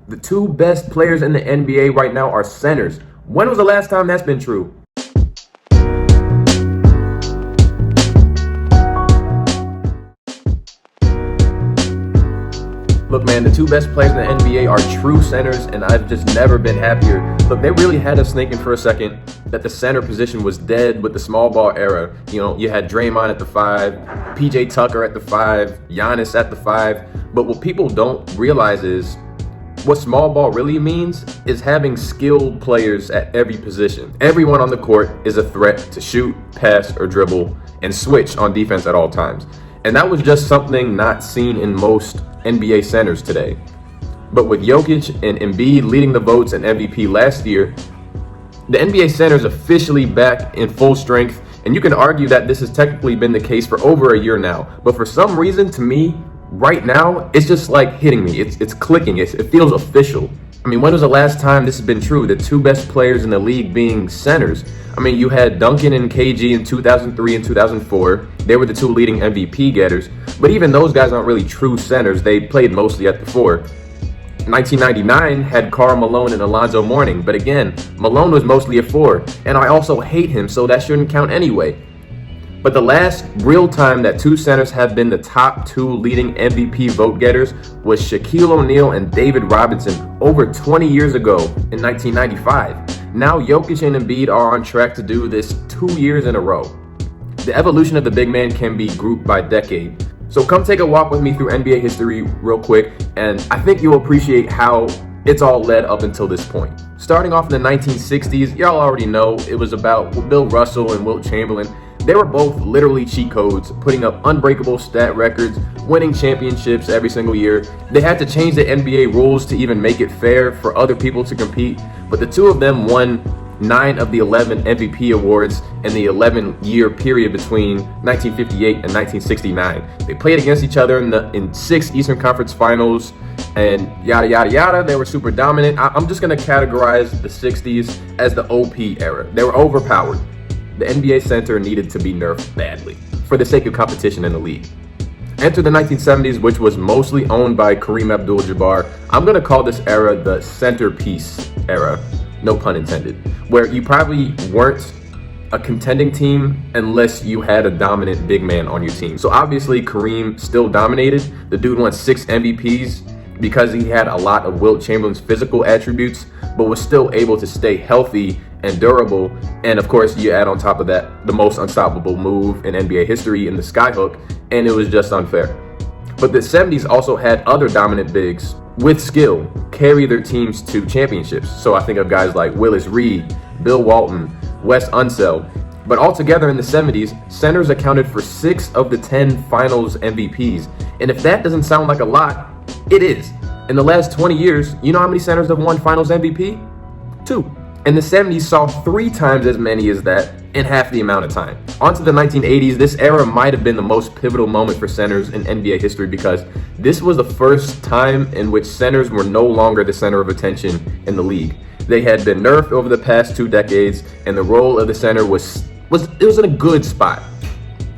The two best players in the NBA right now are centers. When was the last time that's been true? Look, man, the two best players in the NBA are true centers, and I've just never been happier. Look, they really had us thinking for a second that the center position was dead with the small ball era. You know, you had Draymond at the 5, PJ Tucker at the 5, Giannis at the 5. But what people don't realize is what small ball really means is having skilled players at every position. Everyone on the court is a threat to shoot, pass, or dribble, and switch on defense at all times. And that was just something not seen in most NBA centers today. But with Jokic and Embiid leading the votes in MVP last year, the NBA center is officially back in full strength, and you can argue that this has technically been the case for over a year now. But for some reason, to me, right now, it's just like hitting me. It's clicking. It feels official. I mean, when was the last time this has been true? The two best players in the league being centers. I mean, you had Duncan and KG in 2003 and 2004. They were the two leading MVP getters. But even those guys aren't really true centers. They played mostly at the 4. 1999 had Karl Malone and Alonzo Mourning. But again, Malone was mostly a 4. And I also hate him, so that shouldn't count anyway. But the last real time that two centers have been the top two leading MVP vote getters was Shaquille O'Neal and David Robinson over 20 years ago in 1995. Now Jokic and Embiid are on track to do this 2 years in a row. The evolution of the big man can be grouped by decade. So come take a walk with me through NBA history real quick, and I think you'll appreciate how it's all led up until this point. Starting off in the 1960s, y'all already know it was about Bill Russell and Wilt Chamberlain. They were both literally cheat codes, putting up unbreakable stat records, winning championships every single year. They had to change the NBA rules to even make it fair for other people to compete, but the two of them won 9 of the 11 MVP awards in the 11-year period between 1958 and 1969. They played against each other in 6 Eastern Conference Finals, and yada, yada, yada. They were super dominant. I'm just going to categorize the 60s as the OP era. They were overpowered. The NBA center needed to be nerfed badly for the sake of competition in the league. Enter the 1970s, which was mostly owned by Kareem Abdul-Jabbar. I'm going to call this era the centerpiece era, no pun intended, where you probably weren't a contending team unless you had a dominant big man on your team. So obviously Kareem still dominated. The dude won 6 MVPs because he had a lot of Wilt Chamberlain's physical attributes, but was still able to stay healthy and durable. And of course, you add on top of that the most unstoppable move in NBA history in the skyhook, and it was just unfair. But the 70s also had other dominant bigs with skill carry their teams to championships. So I think of guys like Willis Reed, Bill Walton, Wes Unseld. But altogether in the 70s, centers accounted for 6 of the 10 finals MVPs. And if that doesn't sound like a lot, it is. In the last 20 years, you know how many centers have won finals MVP? 2. And the 70s saw 3 times as many as that in half the amount of time. On to the 1980s, this era might have been the most pivotal moment for centers in NBA history because this was the first time in which centers were no longer the center of attention in the league. They had been nerfed over the past 2 decades, and the role of the center was in a good spot.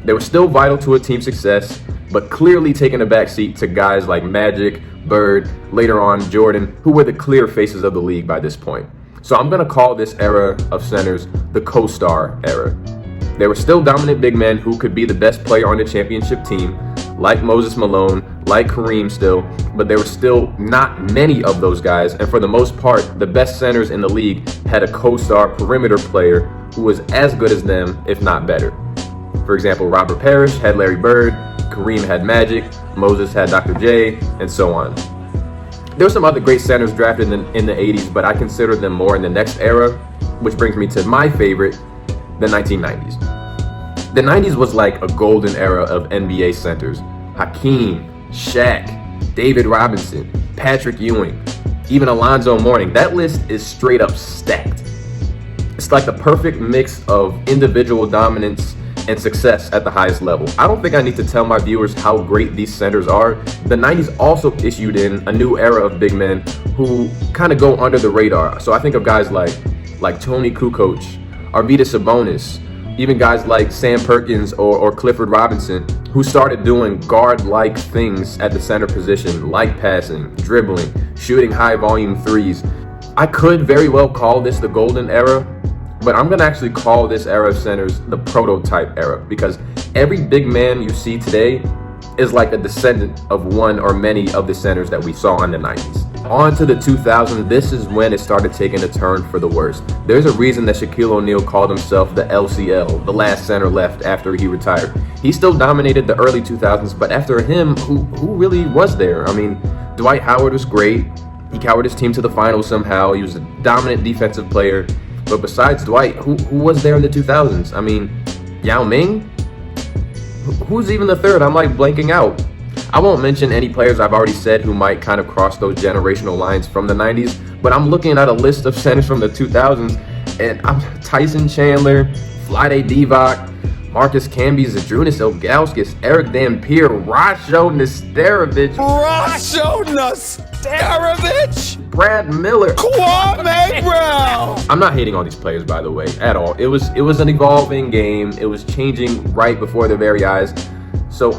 They were still vital to a team's success, but clearly taking a backseat to guys like Magic, Bird, later on Jordan, who were the clear faces of the league by this point. So I'm going to call this era of centers the CoStar Error. They were still dominant big men who could be the best player on the championship team, like Moses Malone, like Kareem still, but there were still not many of those guys, and for the most part, the best centers in the league had a CoStar perimeter player who was as good as them, if not better. For example, Robert Parrish had Larry Bird, Kareem had Magic, Moses had Dr. J, and so on. There were some other great centers drafted in the 80s, but I consider them more in the next era, which brings me to my favorite, the 1990s. The 90s was like a golden era of NBA centers. Hakeem, Shaq, David Robinson, Patrick Ewing, even Alonzo Mourning. That list is straight up stacked. It's like the perfect mix of individual dominance and success at the highest level. I don't think I need to tell my viewers how great these centers are. The 90s also issued in a new era of big men who kind of go under the radar. So I think of guys like Tony Kukoc, Arvydas Sabonis, even guys like Sam Perkins or Clifford Robinson, who started doing guard-like things at the center position, like passing, dribbling, shooting high volume threes. I could very well call this the golden era, but I'm gonna actually call this era of centers the prototype era, because every big man you see today is like a descendant of one or many of the centers that we saw in the 90s. On to the 2000s, this is when it started taking a turn for the worst. There's a reason that Shaquille O'Neal called himself the LCL, the last center left after he retired. He still dominated the early 2000s, but after him, who really was there? I mean, Dwight Howard was great. He carried his team to the finals somehow. He was a dominant defensive player. But besides Dwight, who was there in the 2000s? I mean, Yao Ming? Who's even the third? I'm like blanking out. I won't mention any players I've already said who might kind of cross those generational lines from the 90s, but I'm looking at a list of centers from the 2000s, and I'm Tyson Chandler, Vlade Divac, Marcus Camby, Zydrunas Ilgauskas, Eric Dampier, Rasho Nesterovic, Brad Miller, Kwame Brown. I'm not hating on these players, by the way, at all. It was an evolving game. It was changing right before their very eyes. So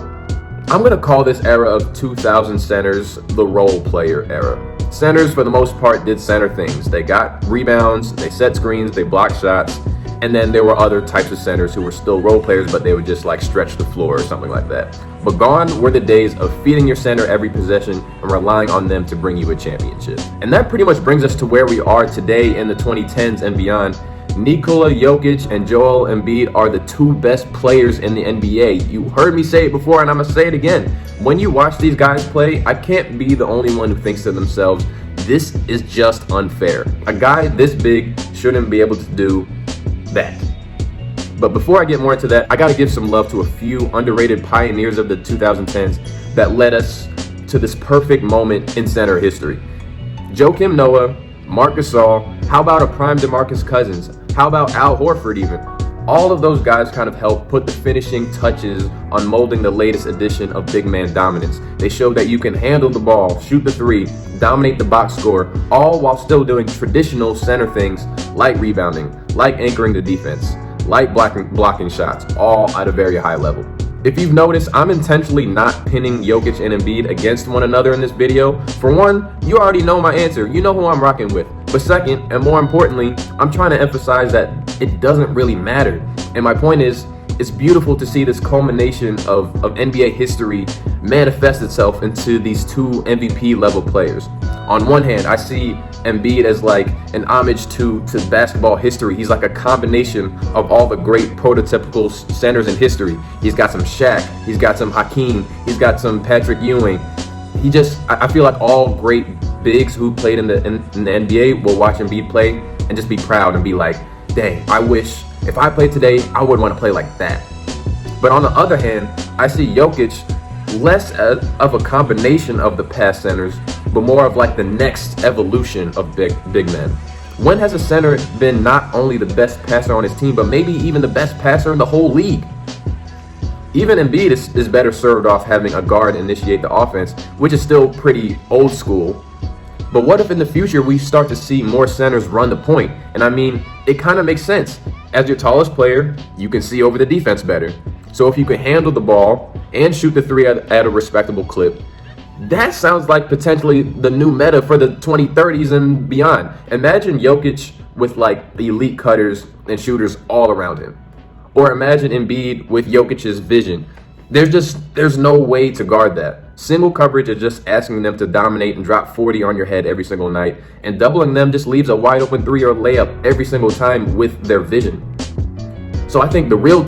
I'm going to call this era of 2000 centers the role player era. Centers, for the most part, did center things. They got rebounds, they set screens, they blocked shots, and then there were other types of centers who were still role players, but they would just like stretch the floor or something like that. But gone were the days of feeding your center every possession and relying on them to bring you a championship. And that pretty much brings us to where we are today in the 2010s and beyond. Nikola Jokic and Joel Embiid are the two best players in the NBA. You heard me say it before, and I'm going to say it again. When you watch these guys play, I can't be the only one who thinks to themselves, this is just unfair. A guy this big shouldn't be able to do that. But before I get more into that, I got to give some love to a few underrated pioneers of the 2010s that led us to this perfect moment in center history. Joakim Noah, Marc Gasol, how about a prime DeMarcus Cousins? How about Al Horford even? All of those guys kind of helped put the finishing touches on molding the latest edition of big man dominance. They showed that you can handle the ball, shoot the three, dominate the box score, all while still doing traditional center things like rebounding, like anchoring the defense, like blocking shots, all at a very high level. If you've noticed, I'm intentionally not pinning Jokic and Embiid against one another in this video. For one, you already know my answer. You know who I'm rocking with. But second, and more importantly, I'm trying to emphasize that it doesn't really matter. And my point is, it's beautiful to see this culmination of NBA history manifest itself into these two MVP level players. On one hand, I see Embiid as like an homage to basketball history. He's like a combination of all the great prototypical centers in history. He's got some Shaq, he's got some Hakeem, he's got some Patrick Ewing. I feel like all great bigs who played in the NBA will watch Embiid play and just be proud and be like, dang, I wish if I played today, I would want to play like that. But on the other hand, I see Jokic less of a combination of the past centers, but more of like the next evolution of big men. When has a center been not only the best passer on his team, but maybe even the best passer in the whole league? Even Embiid is better served off having a guard initiate the offense, which is still pretty old school. But what if in the future we start to see more centers run the point? And I mean, it kind of makes sense. As your tallest player, you can see over the defense better. So if you can handle the ball and shoot the three at a respectable clip, that sounds like potentially the new meta for the 2030s and beyond. Imagine Jokic with like elite cutters and shooters all around him. Or imagine Embiid with Jokic's vision. There's no way to guard that. Single coverage is just asking them to dominate and drop 40 on your head every single night, and doubling them just leaves a wide open three or layup every single time with their vision. So I think the real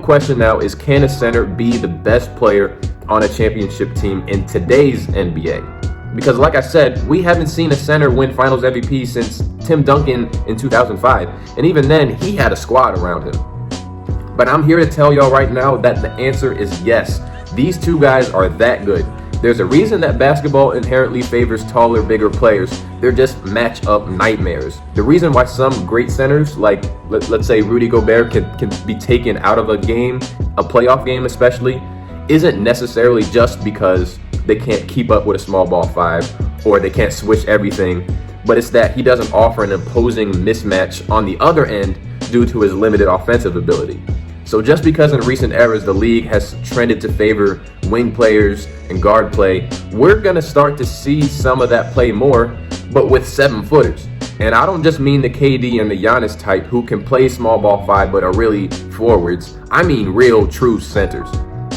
question now is, can a center be the best player on a championship team in today's NBA? Because like I said, we haven't seen a center win finals MVP since Tim Duncan in 2005, and even then he had a squad around him. But I'm here to tell y'all right now that the answer is yes. These two guys are that good. There's a reason that basketball inherently favors taller, bigger players. They're just matchup nightmares. The reason why some great centers, like let's say Rudy Gobert, can be taken out of a game, a playoff game especially, isn't necessarily just because they can't keep up with a small ball five or they can't switch everything, but it's that he doesn't offer an imposing mismatch on the other end due to his limited offensive ability. So just because in recent eras the league has trended to favor wing players and guard play, we're going to start to see some of that play more, but with 7-footers. And I don't just mean the KD and the Giannis type who can play small ball 5 but are really forwards. I mean real true centers.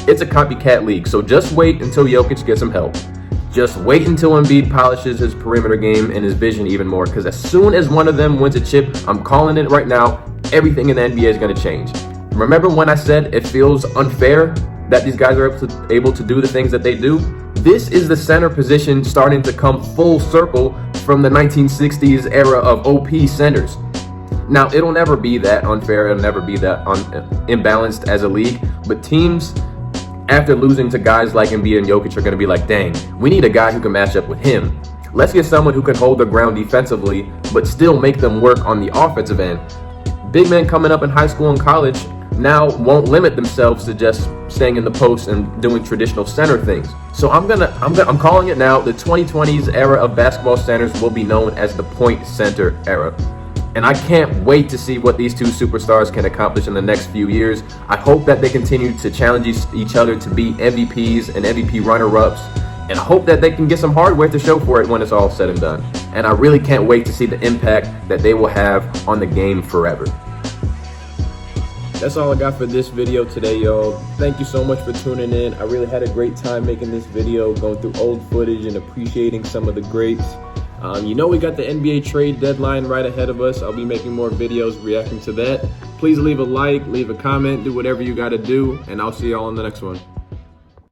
It's a copycat league, so just wait until Jokic gets some help. Just wait until Embiid polishes his perimeter game and his vision even more, because as soon as one of them wins a chip, I'm calling it right now, everything in the NBA is going to change. Remember when I said it feels unfair that these guys are able to do the things that they do? This is the center position starting to come full circle from the 1960s era of OP centers. Now, it'll never be that unfair, it'll never be that imbalanced as a league, but teams, after losing to guys like Embiid and Jokic, are going to be like, dang, we need a guy who can match up with him. Let's get someone who can hold the ground defensively, but still make them work on the offensive end. Big men coming up in high school and college now won't limit themselves to just staying in the post and doing traditional center things. So I'm calling it now. The 2020s era of basketball centers will be known as the point center era. And I can't wait to see what these two superstars can accomplish in the next few years. I hope that they continue to challenge each other to be MVPs and MVP runner-ups. And I hope that they can get some hardware to show for it when it's all said and done. And I really can't wait to see the impact that they will have on the game forever. That's all I got for this video today, y'all. Thank you so much for tuning in. I really had a great time making this video, going through old footage and appreciating some of the greats. We got the NBA trade deadline right ahead of us. I'll be making more videos reacting to that. Please leave a like, leave a comment, do whatever you got to do, and I'll see y'all on the next one.